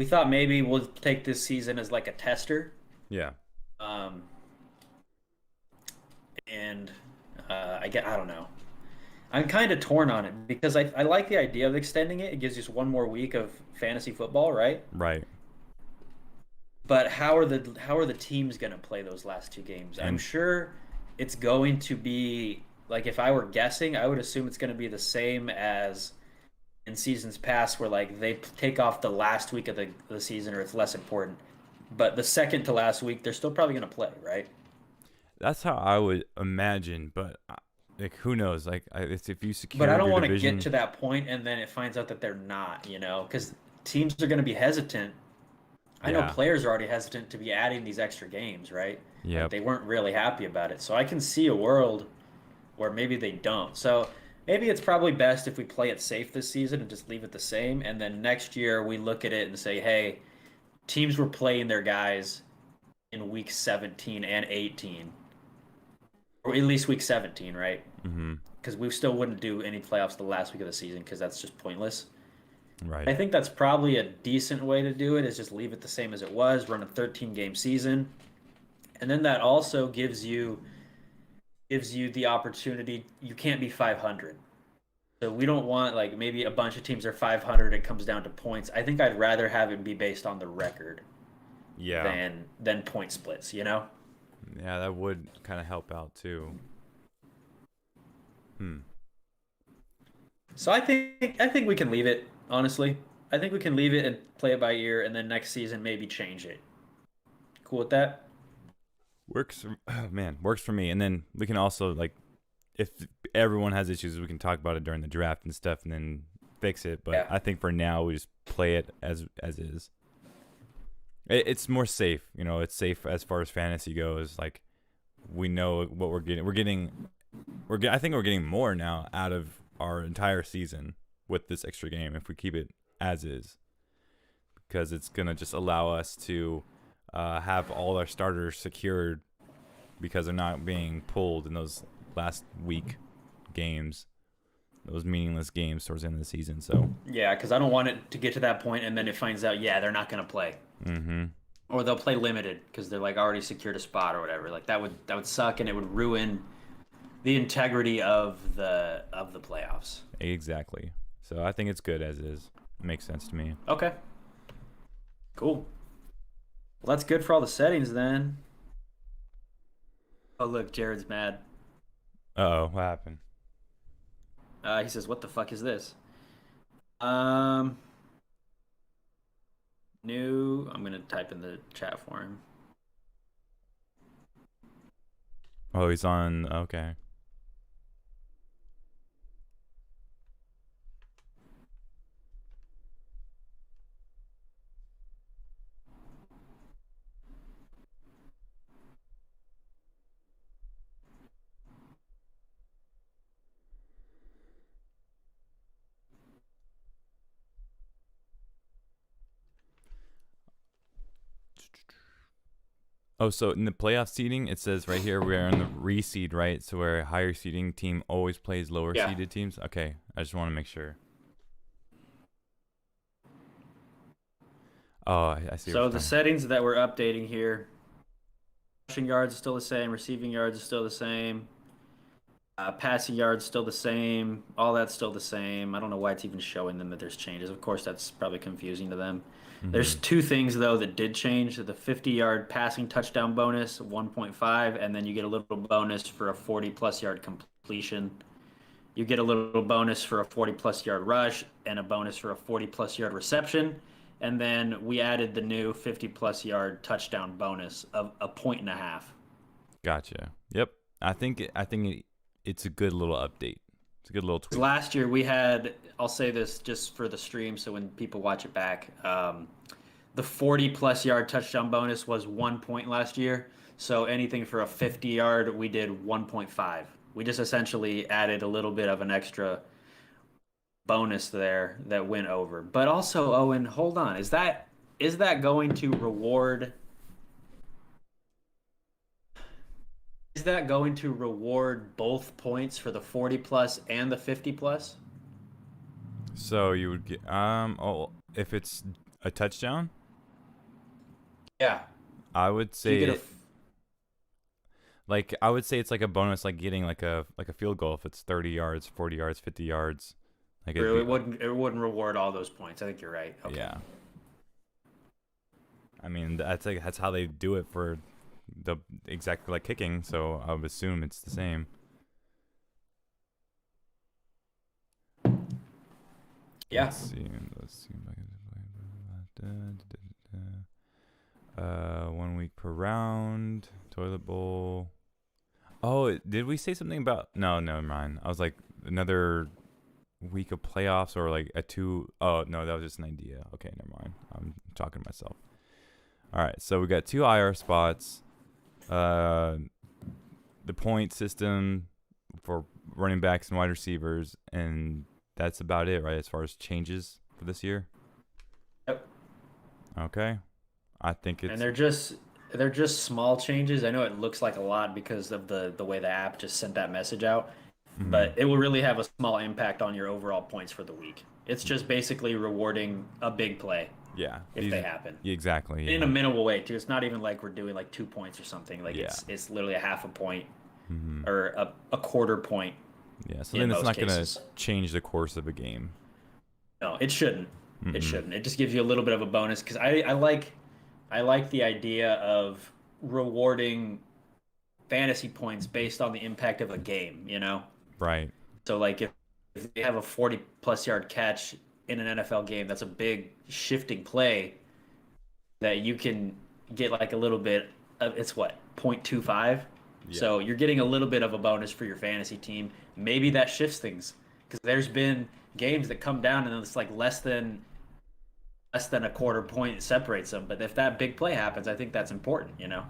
Speaker 5: thought maybe we'll take this season as like a tester.
Speaker 1: yeah,
Speaker 5: Um, and I don't know. I'm kind of torn on it because I like the idea of extending it. It gives us one more week of fantasy football, right?
Speaker 1: right.
Speaker 5: But how are the teams going to play those last 2 games? I'm
Speaker 1: And-
Speaker 5: sure it's going to be like if I were guessing, I would assume it's going to be the same as in seasons past, where like they take off the last week of the season, or it's less important. But the second to last week, they're still probably going to play, right?
Speaker 1: That's how I would imagine, but like, who knows? Like, it's if you secure
Speaker 5: But I don't
Speaker 1: your
Speaker 5: want to
Speaker 1: division,
Speaker 5: get to that point and then it finds out that they're not, because teams are going to be hesitant. I know
Speaker 1: Yeah.
Speaker 5: players are already hesitant to be adding these extra games, right? Like,
Speaker 1: Yep.
Speaker 5: they weren't really happy about it. So I can see a world where maybe they don't. So maybe it's probably best if we play it safe this season and just leave it the same. And then next year we look at it and say, hey, teams were playing their guys in week 17 and 18. Or at least week 17, right?
Speaker 1: Mm-hmm.
Speaker 5: Because we still wouldn't do any playoffs the last week of the season because that's just pointless.
Speaker 1: Right.
Speaker 5: I think that's probably a decent way to do it, is just leave it the same as it was, run a 13-game season. And then that also gives you the opportunity. You can't be 500. So we don't want like maybe a bunch of teams are 500, it comes down to points. I think I'd rather have it be based on the record
Speaker 1: Yeah.
Speaker 5: than point splits,
Speaker 1: Yeah, that would kind of help out too.
Speaker 5: So I think we can leave it, honestly. I think we can leave it and play it by ear, and then next season maybe change it. Cool with that?
Speaker 1: Works. Oh, man, works for me. And then we can also, like, if everyone has issues, we can talk about it during the draft and stuff, and then fix it. But
Speaker 5: Yeah.
Speaker 1: I think for now we just play it as is. It's more safe, It's safe as far as fantasy goes. Like, we know what we're getting. I think we're getting more now out of our entire season with this extra game if we keep it as is, because it's gonna just allow us to have all our starters secured because they're not being pulled in those last week games, those meaningless games towards the end of the season. So
Speaker 5: Yeah, because I don't want it to get to that point and then it finds out, yeah, they're not going to play.
Speaker 1: mm-hmm.
Speaker 5: Or they'll play limited because they're like already secured a spot or whatever. Like that would suck, and it would ruin the integrity of the playoffs.
Speaker 1: Exactly. So I think it's good as is. It makes sense to me.
Speaker 5: Okay. Cool. Well, that's good for all the settings then. Oh, look, Jared's mad.
Speaker 1: Uh-oh, what happened?
Speaker 5: He says, "What the fuck is this?" Um, new. I'm gonna type in the chat for him.
Speaker 1: Oh, he's on. Okay. Oh, so in the playoff seeding, it says right here we're in the reseed, right? So where a higher seeding team always plays lower
Speaker 5: Yeah.
Speaker 1: seeded teams. Okay, I just want to make sure. Oh, I see.
Speaker 5: So the settings that we're updating here: rushing yards is still the same, receiving yards is still the same, passing yards still the same, all that's still the same. I don't know why it's even showing them that there's changes. Of course, that's probably confusing to them. There's two things though that did change: the 50-yard passing touchdown bonus, 1.5, and then you get a little bonus for a 40-plus yard completion. You get a little bonus for a 40-plus yard rush and a bonus for a 40-plus yard reception. And then we added the new 50-plus yard touchdown bonus of a 1.5.
Speaker 1: Gotcha. Yep. It's a good little update. It's a good little tweak.
Speaker 5: Last year we had, I'll say this just for the stream so when people watch it back, the 40-plus yard touchdown bonus was 1 point last year. So anything for a 50-yard, we did 1.5. We just essentially added a little bit of an extra bonus there that went over. But also, Owen, hold on. Is that going to reward both points for the 40 plus and the 50 plus?
Speaker 1: So you would get if it's a touchdown,
Speaker 5: Yeah.
Speaker 1: I would say
Speaker 5: You get
Speaker 1: I would say it's like a bonus, like getting like a field goal if it's 30 yards, 40 yards, 50 yards. Like
Speaker 5: it wouldn't reward all those points. I think you're right. Okay.
Speaker 1: Yeah. I mean, that's how they do it for the exactly like kicking, so I would assume it's the same.
Speaker 5: Yeah.
Speaker 1: Let's see if I can 1 week per round, toilet bowl. Oh, did we say something about? No, never mind. I was like another week of playoffs or like a two. Oh no, that was just an idea. Okay, never mind. I'm talking to myself. All right, so we got 2 IR spots. The point system for running backs and wide receivers, and that's about it, right? As far as changes for this year.
Speaker 5: Yep.
Speaker 1: Okay, I think it's.
Speaker 5: And they're just small changes. I know it looks like a lot because of the way the app just sent that message out, but it will really have a small impact on your overall points for the week. It's just basically rewarding a big play.
Speaker 1: Yeah,
Speaker 5: if they happen.
Speaker 1: Exactly. Yeah.
Speaker 5: In a minimal way too. It's not even like we're doing like 2 points or something. Like it's literally a half a point or a quarter point.
Speaker 1: Yeah, so then it's not going to change the course of a game.
Speaker 5: No, it shouldn't. It shouldn't. It just gives you a little bit of a bonus because I like the idea of rewarding fantasy points based on the impact of a game, you know?
Speaker 1: Right.
Speaker 5: So like if they have a 40-plus yard catch in an NFL game, that's a big shifting play that you can get like a little bit of, it's what, 0.25? Yeah. So you're getting a little bit of a bonus for your fantasy team. Maybe that shifts things because there's been games that come down and it's like less than a quarter point separates them. But if that big play happens, I think that's important, you know?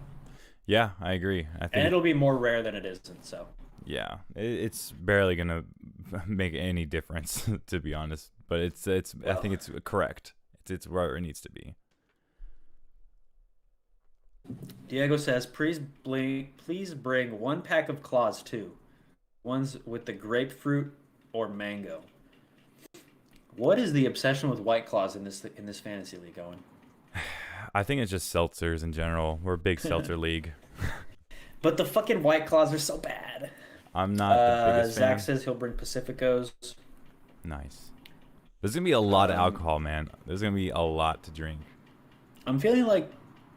Speaker 1: Yeah, I agree. I think,
Speaker 5: and it'll be more rare than it isn't, so.
Speaker 1: Yeah, it's barely going to make any difference, to be honest. But well, I think it's correct. It's where it needs to be.
Speaker 5: Diego says, please bring 1 pack of claws too. Ones with the grapefruit or mango. What is the obsession with White Claws in this fantasy league, Owen?
Speaker 1: I think it's just seltzers in general. We're a big seltzer league.
Speaker 5: But the fucking White Claws are so bad.
Speaker 1: I'm not the biggest fan.
Speaker 5: Zach says he'll bring Pacificos.
Speaker 1: Nice. There's going to be a lot of alcohol, man. There's going to be a lot to drink.
Speaker 5: I'm feeling like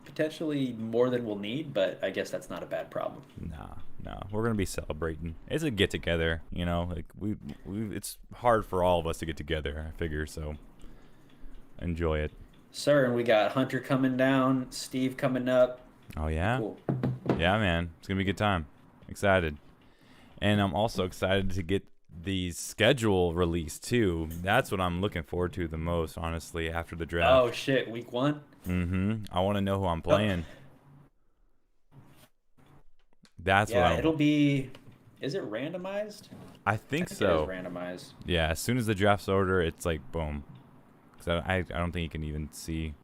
Speaker 5: potentially more than we'll need, but I guess that's not a bad problem.
Speaker 1: No. we're gonna be celebrating. It's a get together, you know. Like we it's hard for all of us to get together. I figure so. Enjoy it.
Speaker 5: Sir, and we got Hunter coming down, Steve coming up.
Speaker 1: Oh yeah,
Speaker 5: Cool.
Speaker 1: yeah, man. It's gonna be a good time. Excited, and I'm also excited to get the schedule released too. That's what I'm looking forward to the most, honestly. After the draft.
Speaker 5: Oh shit, week 1.
Speaker 1: I want to know who I'm playing. That's what
Speaker 5: it'll be. Is it randomized?
Speaker 1: I think
Speaker 5: It
Speaker 1: so.
Speaker 5: is randomized.
Speaker 1: Yeah, as soon as the draft's order, it's like boom. Cause I don't think you can even see.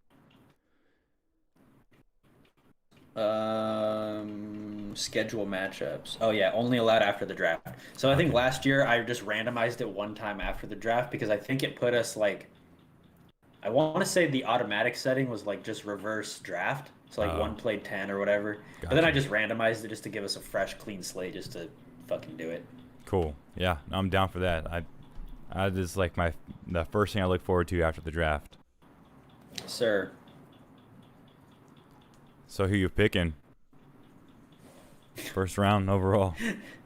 Speaker 5: Schedule matchups. Oh yeah, only allowed after the draft. So I think last year I just randomized it one time after the draft because I think it put us like. I want to say the automatic setting was like just reverse draft. So like 1 played 10 or whatever. But then I just randomized it just to give us a fresh, clean slate, just to fucking do it.
Speaker 1: Cool. Yeah, I'm down for that. I just like the first thing I look forward to after the draft.
Speaker 5: Sir.
Speaker 1: So who you picking? First round overall,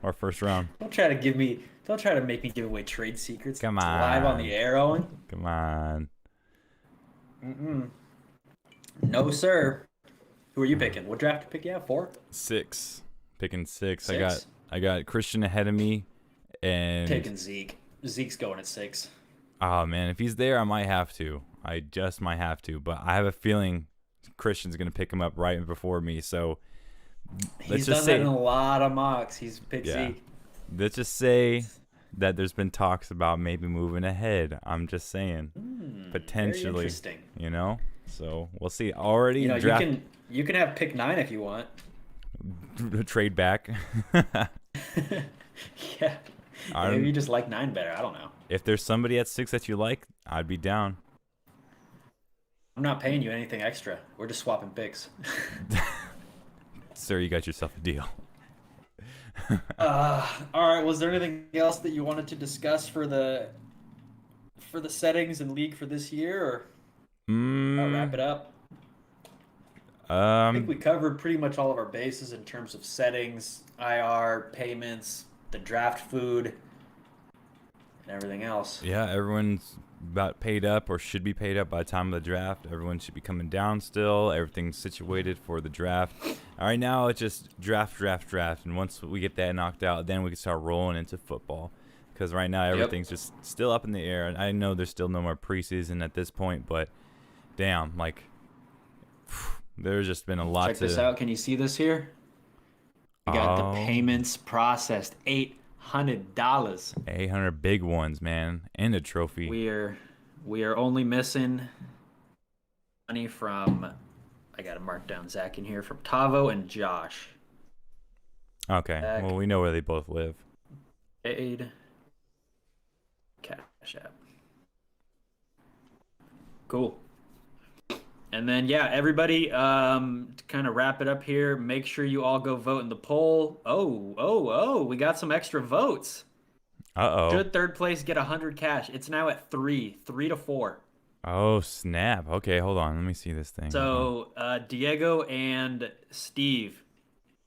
Speaker 1: or first round?
Speaker 5: Don't try to make me give away trade secrets.
Speaker 1: Come
Speaker 5: It's
Speaker 1: on.
Speaker 5: live on the air, Owen.
Speaker 1: Come on.
Speaker 5: No, sir. Who are you picking? What draft pick you have? 4?
Speaker 1: 6. Picking 6.
Speaker 5: 6?
Speaker 1: I got Christian ahead of me, and
Speaker 5: Taking Zeke. Zeke's going at 6.
Speaker 1: oh man, if he's there, I might have to. I just might have to, but I have a feeling Christian's gonna pick him up right before me. So
Speaker 5: He's done that in a lot of mocks. He's picked Zeke.
Speaker 1: Let's just say that there's been talks about maybe moving ahead. I'm just saying, potentially.
Speaker 5: Very interesting.
Speaker 1: You know, so we'll see. Already,
Speaker 5: You know,
Speaker 1: draft
Speaker 5: you can have pick 9 if you want.
Speaker 1: trade back.
Speaker 5: Yeah. Maybe you just like 9 better. I don't know.
Speaker 1: If there's somebody at 6 that you like, I'd be down.
Speaker 5: I'm not paying you anything extra. We're just swapping picks.
Speaker 1: Sir, you got yourself a deal.
Speaker 5: All right. Was there anything else that you wanted to discuss for the settings and league for this year, or I'll wrap it up? I think we covered pretty much all of our bases in terms of settings, IR, payments, the draft food, and everything else.
Speaker 1: Yeah, everyone's about paid up or should be paid up by the time of the draft. Everyone should be coming down still. Everything's situated for the draft. All right, now it's just draft. And once we get that knocked out, then we can start rolling into football. Because right now everything's just still up in the air. And I know there's still no more preseason at this point, but damn, like there's just been a lot
Speaker 5: Check this out. Can you see this here? We got the payments processed. $800.
Speaker 1: 800 big ones, man, and a trophy.
Speaker 5: We are only missing money from. I gotta mark down Zach in here from Tavo and Josh.
Speaker 1: Okay,
Speaker 5: Zach,
Speaker 1: well we know where they both live.
Speaker 5: Paid. Cash App. Cool. And then yeah, everybody, to kind of wrap it up here, make sure you all go vote in the poll. Oh, we got some extra votes. Should third place get 100 cash? It's now at 3 to 4.
Speaker 1: Oh snap! Okay, hold on. Let me see this thing.
Speaker 5: So Diego and Steve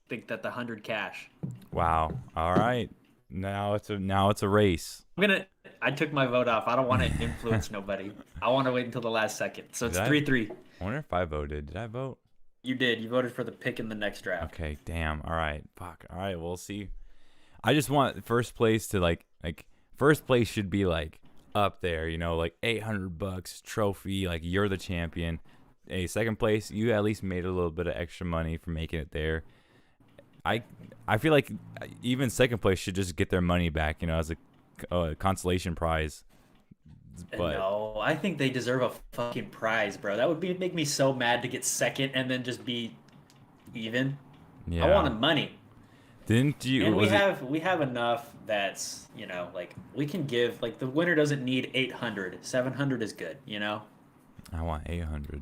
Speaker 5: think that the 100 cash.
Speaker 1: Wow. All right. Now it's a race.
Speaker 5: I took my vote off. I don't want to influence nobody. I want to wait until the last second. So it's 3-3.
Speaker 1: I wonder if I voted. Did I vote?
Speaker 5: You did. You voted for the pick in the next draft.
Speaker 1: Okay. Damn. All right. Fuck. All right. We'll see. I just want first place to like first place should be like up there, you know, like $800 trophy, like you're the champion. Hey, second place, you at least made a little bit of extra money for making it there. I feel like even second place should just get their money back, you know, as a consolation prize. But
Speaker 5: no, I think they deserve a fucking prize, bro. That would make me so mad to get second and then just be even.
Speaker 1: yeah.
Speaker 5: I wanted money.
Speaker 1: Didn't you?
Speaker 5: And we have enough that's, you know, like we can give, like the winner doesn't need 800. 700 is good, you know?
Speaker 1: I want 800.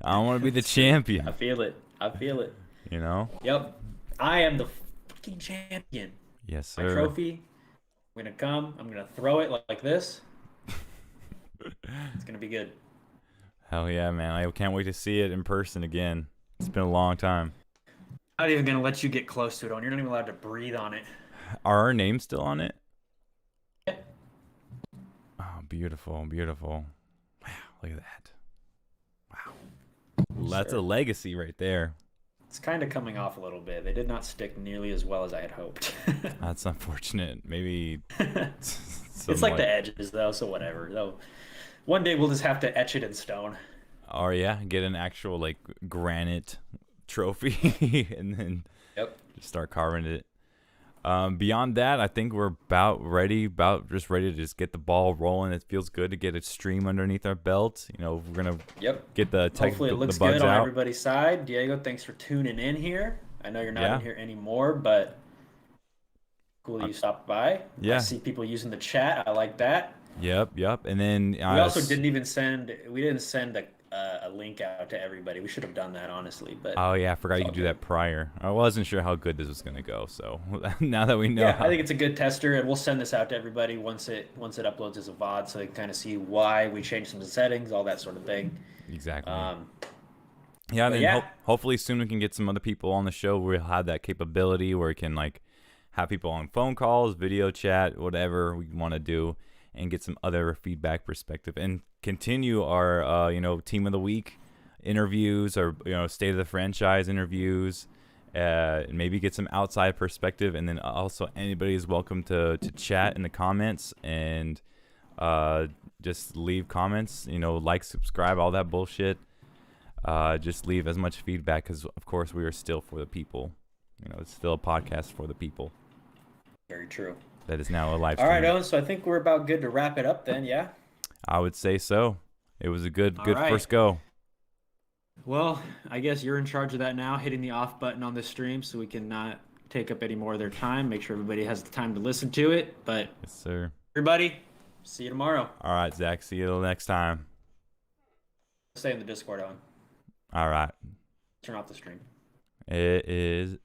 Speaker 1: I want to be the champion.
Speaker 5: I feel it.
Speaker 1: You know?
Speaker 5: Yep. I am the fucking champion.
Speaker 1: Yes, sir.
Speaker 5: My trophy. I'm going to come. I'm going to throw it like this. It's going to be good.
Speaker 1: Hell yeah, man. I can't wait to see it in person again. It's been a long time.
Speaker 5: not even gonna let you get close to it. You're not even allowed to breathe on it.
Speaker 1: Are our names still on it?
Speaker 5: Yeah.
Speaker 1: Oh, beautiful, beautiful. Wow, look at that. Wow. That's a legacy right there.
Speaker 5: It's kind of coming off a little bit. They did not stick nearly as well as I had hoped.
Speaker 1: That's unfortunate. Maybe
Speaker 5: It's like the edges, though, so whatever. Though, one day we'll just have to etch it in stone.
Speaker 1: Or yeah, get an actual like granite trophy and then just start carving it. Beyond that, I think we're about ready to just get the ball rolling. It feels good to get a stream underneath our belt. You know, we're gonna get the
Speaker 5: Hopefully it looks
Speaker 1: the bugs
Speaker 5: good on
Speaker 1: out.
Speaker 5: everybody's side. Diego, thanks for tuning in here. I know you're not in here anymore, but cool that you stopped by.
Speaker 1: Yeah.
Speaker 5: I see people using the chat. I like that.
Speaker 1: Yep. And then
Speaker 5: We also didn't send a link out to everybody. We should have done that, honestly. But
Speaker 1: oh yeah, I forgot you could do that prior. I wasn't sure how good this was gonna go, so now that we know.
Speaker 5: Yeah, I think it's a good tester, and we'll send this out to everybody once it uploads as a VOD, so they can kind of see why we changed some settings, all that sort of thing.
Speaker 1: Exactly. Yeah, and then hopefully soon we can get some other people on the show. We'll have that capability where we can like have people on phone calls, video chat, whatever we want to do, and get some other feedback perspective and continue our team of the week interviews or state of the franchise interviews, and maybe get some outside perspective. And then also anybody is welcome to chat in the comments and just leave comments, like, subscribe, all that bullshit. Just leave as much feedback because of course we are still for the people. It's still a podcast for the people.
Speaker 5: Very true.
Speaker 1: That is now a live stream.
Speaker 5: All right, Owen, so I think we're about good to wrap it up then, yeah?
Speaker 1: I would say so. It was a good
Speaker 5: right.
Speaker 1: first go.
Speaker 5: Well, I guess you're in charge of that now, hitting the off button on this stream so we can not take up any more of their time, make sure everybody has the time to listen to it. But
Speaker 1: yes, sir.
Speaker 5: Everybody, see you tomorrow.
Speaker 1: All right, Zach, see you next time.
Speaker 5: Stay in the Discord, Owen.
Speaker 1: All right.
Speaker 5: Turn off the stream.
Speaker 1: It is